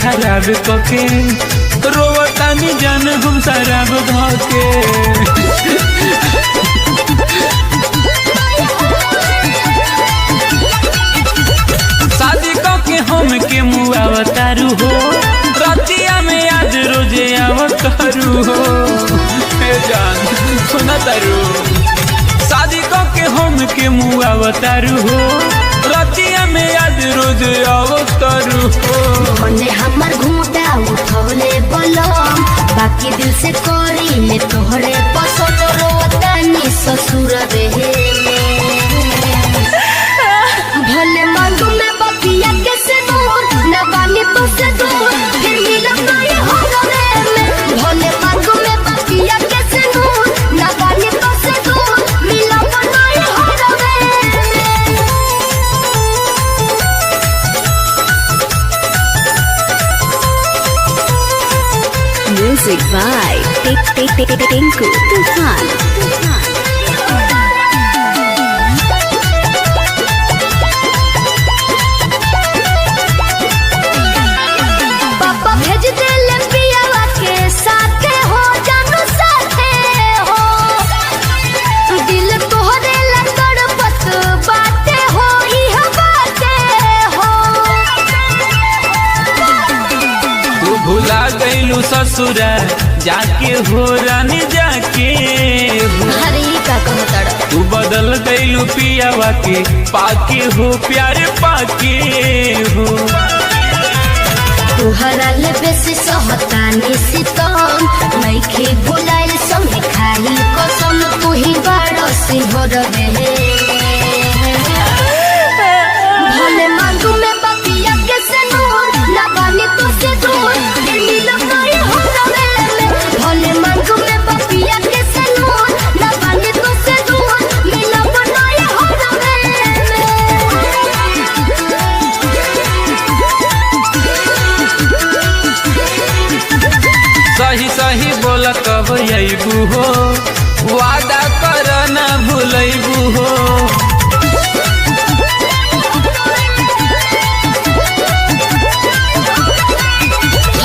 खराब कके रोवतानी जान हम शराब धके। शादी कके हम के मुआवतारू हो रतिया में आज रोजे आवतारू हो। जान सुना तारू शादी कके हम के मुआवतारू हो रतिया में आज रोज आवतारू हो। मने हमर घूटा उठौले बलम बाकी दिल से करी ले तोहरे पसंद रोतानी ससुर रे। भले मांगू में बतिया कैसे दूर न बानी तो से दूर फिर मिलब नहीं हो रे में। भले मांगू में बतिया कैसे दूर न बानी तो से दूर मिलब नहीं हो रे में। Music by Tinku Tufan. पापा भेज देले पियावा के साथे हो जानू साथे हो। दिल तोहरे ला तड़पत बाटे हो इह बाटे हो। तू भुला गईलू ससुरा जाके हो रानी जाके हो। अरे का कहतड़ तू बदल गईलू पियावा के पाके हो प्यार पाके हो। तुहरा ले बेसी सहतानी सितम नइखे भुलाइल संगे खाई कसम तू ही बड़ सिंहर रे। भले मांगू में बतिया कैसे नूर ना बानी तो से दूर फिर मिलब नहीं हो रे में। भले मांगू में बतिया कैसे नूर ना बानी तो से दूर मिलब नहीं हो रे में। सही सही बोला कब अबू हो वादा कर न भूलबू हो।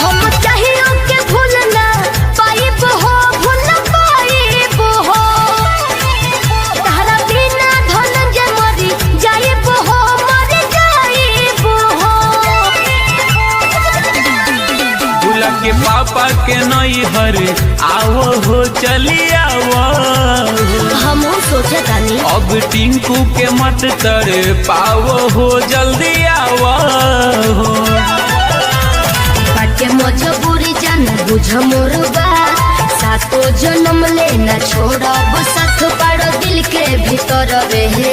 हम चाहिए के भूलना पाइब हो भूल पाइब हो। तारा बिना धनंजय मरी जाइब हो मर जाइब हो। भूला के पापा के नई हर आओ हो चली आओ। हम सोचे तानी अब टिंकू के मत तर पाओ हो जल्दी आओ हो। बाटे मजबूरी जान बुझ मोर बात सातो जन्म लेना छोड़ब साथ पाड़ दिल के भीतर रहे।